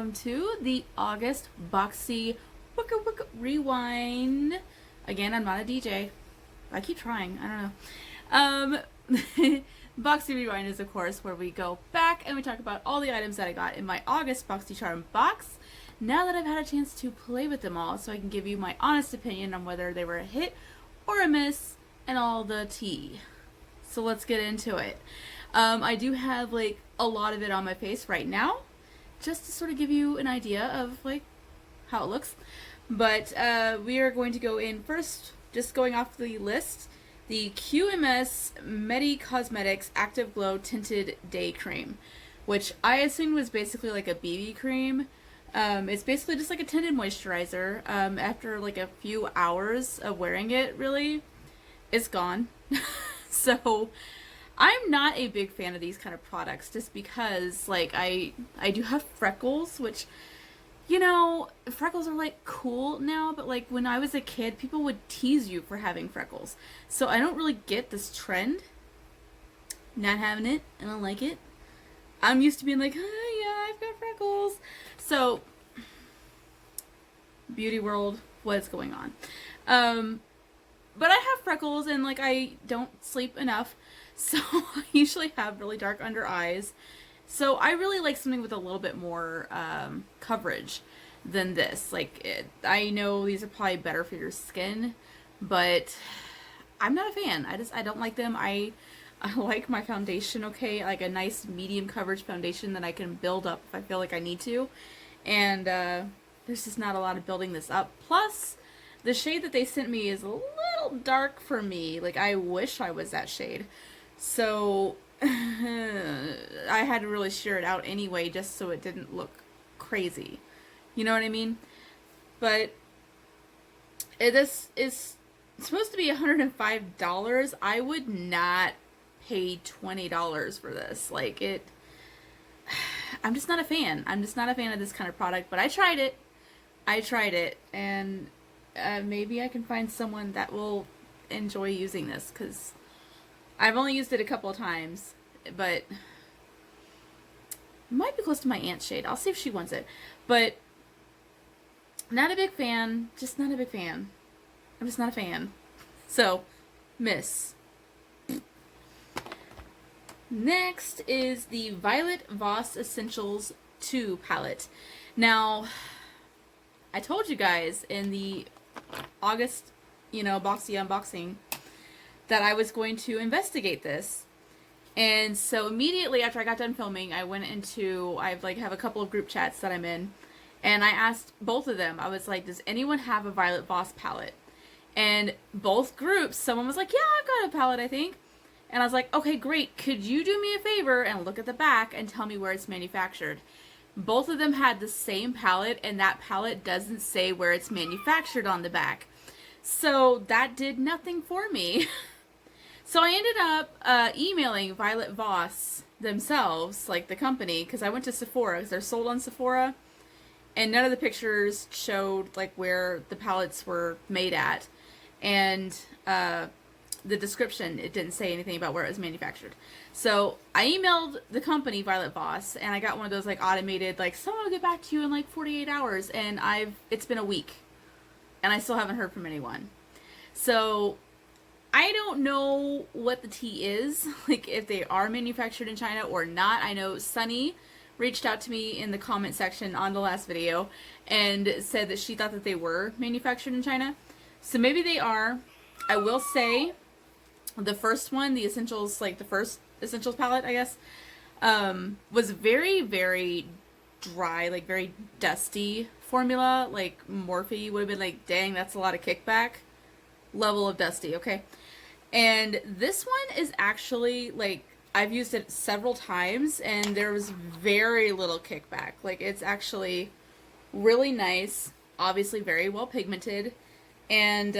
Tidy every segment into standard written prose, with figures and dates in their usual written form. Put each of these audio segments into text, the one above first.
welcome to the August Boxy Wicka Wicka Rewind. Again, I'm not a DJ. I keep trying. I don't know. Boxy Rewind is, of course, where we go back and we talk about all the items that I got in my August Boxy Charm box. Now that I've had a chance to play with them all, so I can give you my honest opinion on whether they were a hit or a miss and all the tea. So let's get into it. I do have like a lot of it on my face right now, just to sort of give you an idea of like how it looks. But we are going to go in first, just going off the list, the QMS Medi Cosmetics Active Glow Tinted Day Cream, which I assumed was basically like a BB cream. It's basically just like a tinted moisturizer. After like a few hours of wearing it, really, it's gone. So I'm not a big fan of these kind of products just because like I do have freckles, which, you know, freckles are like cool now, but like when I was a kid, people would tease you for having freckles. So I don't really get this trend. Not having it. I don't like it. I'm used to being like, oh, yeah, I've got freckles. So, beauty world, what's going on? But I have freckles and like I don't sleep enough. So I usually have really dark under eyes. So I really like something with a little bit more coverage than this. Like, I know these are probably better for your skin, but I'm not a fan. I don't like them. I like my foundation okay, like a nice medium coverage foundation that I can build up if I feel like I need to. And there's just not a lot of building this up. Plus, the shade that they sent me is a little dark for me. Like, I wish I was that shade. So, I had to really sheer it out anyway just so it didn't look crazy. You know what I mean? But, this is supposed to be $105. I would not pay $20 for this. Like, I'm just not a fan. I'm just not a fan of this kind of product, but I tried it. And maybe I can find someone that will enjoy using this, because I've only used it a couple of times, but it might be close to my aunt's shade. I'll see if she wants it. But not a big fan. Just not a big fan. I'm just not a fan. So, miss. Next is the Violet Voss Essentials 2 palette. Now, I told you guys in the August, Boxy unboxing that I was going to investigate this. And so immediately after I got done filming, I went into, I have a couple of group chats that I'm in, and I asked both of them, I was like, does anyone have a Violet Voss palette? And both groups, someone was like, yeah, I've got a palette, I think. And I was like, okay, great. Could you do me a favor and look at the back and tell me where it's manufactured? Both of them had the same palette, and that palette doesn't say where it's manufactured on the back. So that did nothing for me. So I ended up emailing Violet Voss themselves, like the company, because I went to Sephora, because they're sold on Sephora, and none of the pictures showed like where the palettes were made at, and the description, it didn't say anything about where it was manufactured. So I emailed the company Violet Voss, and I got one of those like automated, like, someone will get back to you in like 48 hours, and it's been a week, and I still haven't heard from anyone. So I don't know what the tea is, like if they are manufactured in China or not. I know Sunny reached out to me in the comment section on the last video and said that she thought that they were manufactured in China. So maybe they are. I will say the first one, the Essentials, like the first Essentials palette, I guess, was very, very dry, like very dusty formula. Like Morphe would have been like, dang, that's a lot of kickback level of dusty, okay? And this one is actually, like, I've used it several times, and there was very little kickback. Like, it's actually really nice, obviously very well pigmented, and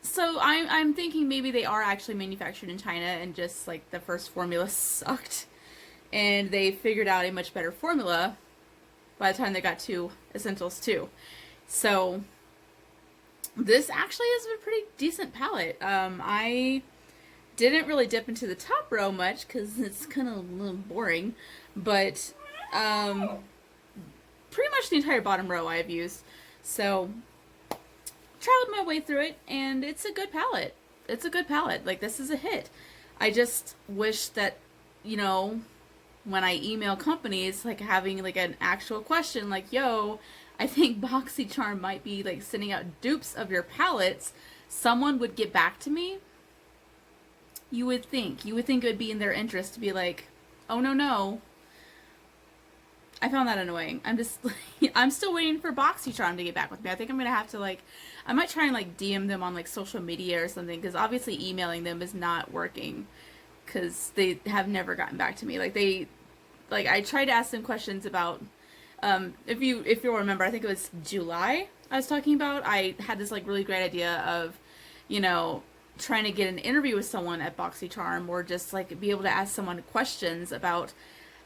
so I'm thinking maybe they are actually manufactured in China, and just like the first formula sucked, and they figured out a much better formula by the time they got to Essentials 2. So this actually is a pretty decent palette. I didn't really dip into the top row much because it's kind of a little boring, but pretty much the entire bottom row I've used. So, traveled my way through it, and it's a good palette. It's a good palette. Like, this is a hit. I just wish that, you know, when I email companies, like, having, like, an actual question, like, yo, I think BoxyCharm might be, like, sending out dupes of your palettes, someone would get back to me. You would think it would be in their interest to be like, oh, no. I found that annoying. I'm still waiting for BoxyCharm to get back with me. I think I'm going to have to, like, I might try and, like, DM them on, like, social media or something, because obviously emailing them is not working, because they have never gotten back to me. Like, I tried to ask them questions about, if you'll remember, I think it was July I was talking about. I had this, like, really great idea of, you know, trying to get an interview with someone at BoxyCharm, or just, like, be able to ask someone questions about,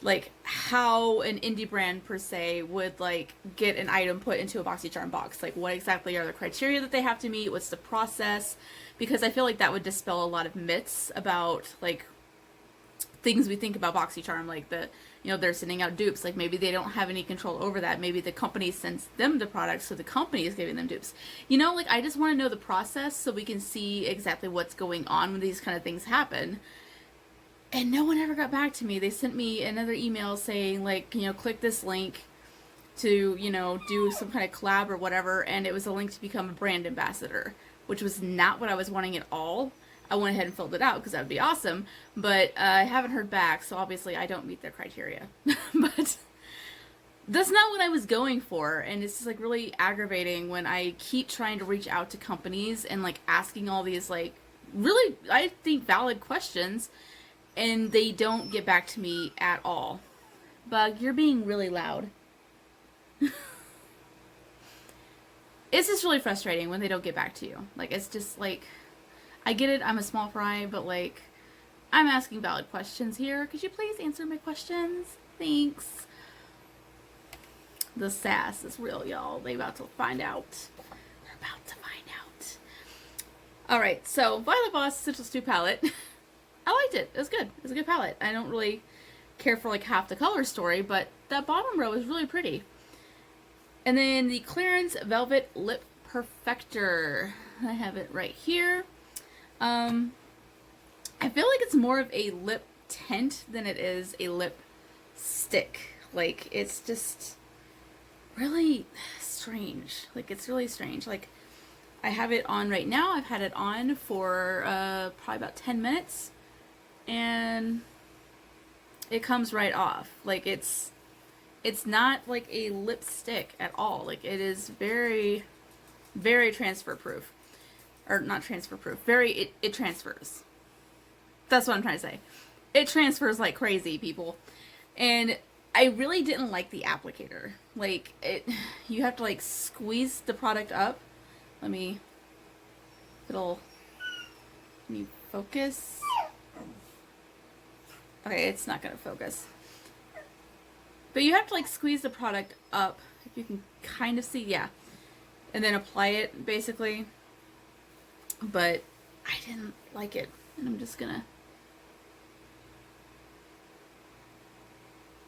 like, how an indie brand per se would, like, get an item put into a BoxyCharm box. Like, what exactly are the criteria that they have to meet? What's the process? Because I feel like that would dispel a lot of myths about, like, things we think about BoxyCharm, like you know, they're sending out dupes. Like, maybe they don't have any control over that. Maybe the company sends them the products, so the company is giving them dupes. You know, like, I just want to know the process so we can see exactly what's going on when these kind of things happen. And no one ever got back to me. They sent me another email saying, like, you know, click this link to, you know, do some kind of collab or whatever, and it was a link to become a brand ambassador, which was not what I was wanting at all. I went ahead and filled it out because that would be awesome, but I haven't heard back, so obviously I don't meet their criteria. But that's not what I was going for, and it's just, like, really aggravating when I keep trying to reach out to companies and, like, asking all these, like, really, I think, valid questions, and they don't get back to me at all. Bug, you're being really loud. It's just really frustrating when they don't get back to you. Like, it's just, like, I get it, I'm a small fry, but, like, I'm asking valid questions here. Could you please answer my questions? Thanks. The sass is real, y'all. They're about to find out. They're about to find out. Alright, so Violet Voss Essentials 2 palette. I liked it. It was good. It was a good palette. I don't really care for, like, half the color story, but that bottom row is really pretty. And then the Clearance Velvet Lip Perfector. I have it right here. I feel like it's more of a lip tint than it is a lip stick. Like, it's just really strange. Like, it's really strange. Like, I have it on right now. I've had it on for probably about 10 minutes. And it comes right off. Like, it's not like a lipstick at all. Like, it is very, very transfer proof. Or not transfer proof. It transfers. That's what I'm trying to say. It transfers like crazy, people. And I really didn't like the applicator. Like, you have to, like, squeeze the product up. Let me focus? Okay, it's not gonna focus. But you have to, like, squeeze the product up, if you can kind of see, yeah. And then apply it, basically. But I didn't like it, and I'm just gonna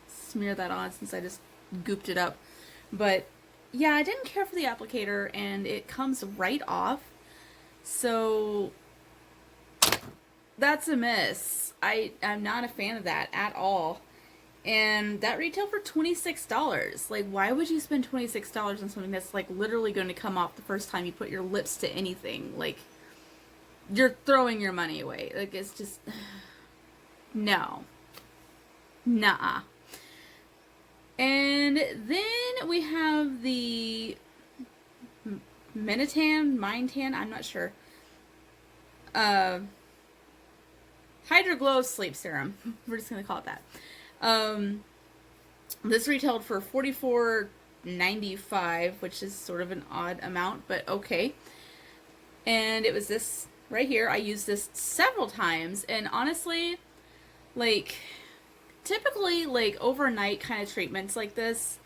smear that on since I just gooped it up. But yeah, I didn't care for the applicator, and it comes right off, so that's a miss. I'm not a fan of that at all. And that retailed for $26. Like, why would you spend $26 on something that's, like, literally going to come off the first time you put your lips to anything? Like, you're throwing your money away. Like, it's just, no. Nuh-uh. And then we have the Mintan, I'm not sure. Hydro Glow Sleep Serum. We're just going to call it that. This retailed for $44.95, which is sort of an odd amount, but okay. And it was this right here. I used this several times, and honestly, like, typically, like, overnight kind of treatments like this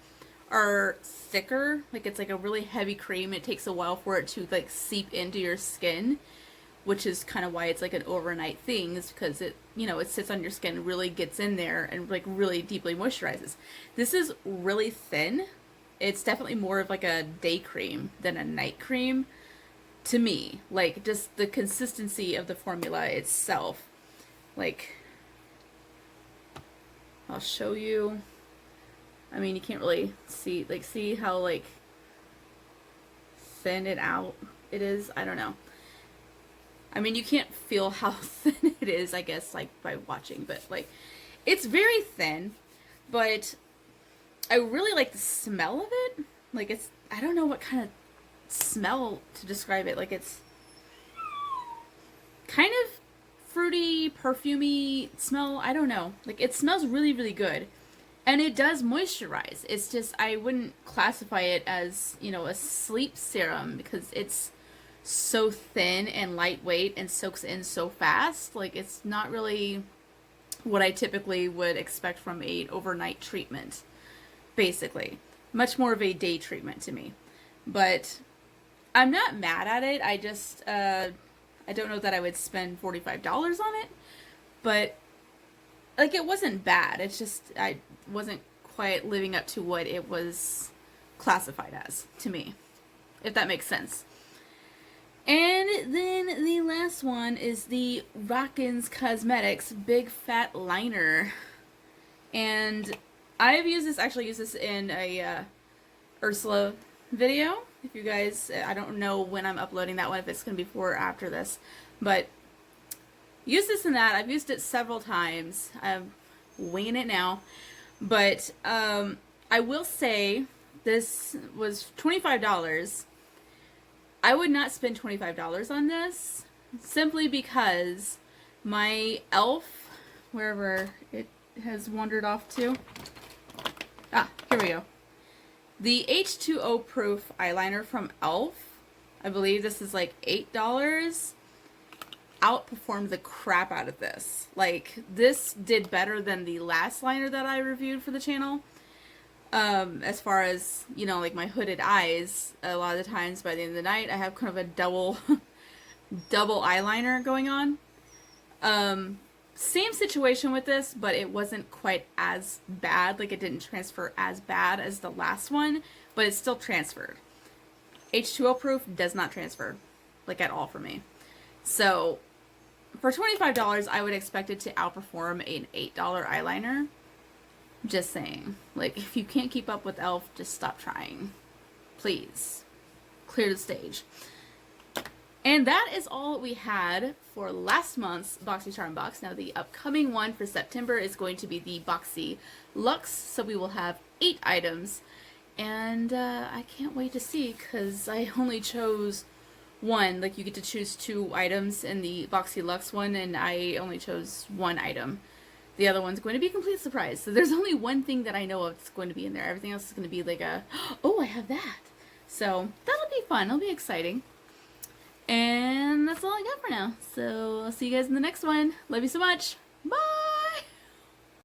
are thicker. Like, it's like a really heavy cream. It takes a while for it to, like, seep into your skin, which is kind of why it's like an overnight thing, is because it, you know, it sits on your skin, really gets in there, and, like, really deeply moisturizes. This is really thin, it's definitely more of like a day cream than a night cream to me. Like, just the consistency of the formula itself. Like, I'll show you. I mean, you can't really see, like, see how, like, thin it out it is? I don't know. I mean, you can't feel how thin it is, I guess, like, by watching, but, like, it's very thin, but I really like the smell of it. Like, it's, I don't know what kind of smell to describe it. Like, it's kind of fruity, perfumey smell. I don't know. Like, it smells really, really good. And it does moisturize. It's just, I wouldn't classify it as, you know, a sleep serum because it's so thin and lightweight and soaks in so fast. Like, it's not really what I typically would expect from a overnight treatment, basically. Much more of a day treatment to me. But I'm not mad at it. I just, I don't know that I would spend $45 on it. But, like, it wasn't bad. It's just, I wasn't quite living up to what it was classified as, to me. If that makes sense. And then the last one is the Rockins Cosmetics Big Fat Liner. And I've used this, actually used this in a Ursula video. If you guys, I don't know when I'm uploading that one, if it's going to be before or after this. But use this in that. I've used it several times. I'm winging it now. But I will say this was $25. I would not spend $25 on this simply because my e.l.f., wherever it has wandered off to. Ah, here we go. The H2O proof eyeliner from e.l.f., I believe this is like $8, outperformed the crap out of this. Like, this did better than the last liner that I reviewed for the channel. As far as, you know, like my hooded eyes, a lot of the times by the end of the night, I have kind of a double eyeliner going on. Same situation with this, but it wasn't quite as bad. Like, it didn't transfer as bad as the last one, but it still transferred. H2O proof does not transfer, like, at all for me. So, for $25, I would expect it to outperform an $8 eyeliner. Just saying. Like, if you can't keep up with e.l.f., just stop trying. Please. Clear the stage. And that is all we had for last month's Boxy Charm Box. Now, the upcoming one for September is going to be the Boxy Luxe. So we will have 8 items. And I can't wait to see, because I only chose one. Like, you get to choose 2 items in the Boxy Luxe one, and I only chose 1 item. The other one's going to be a complete surprise. So there's only one thing that I know of that's going to be in there. Everything else is going to be like a, oh, I have that. So that'll be fun. It'll be exciting. And that's all I got for now. So I'll see you guys in the next one. Love you so much.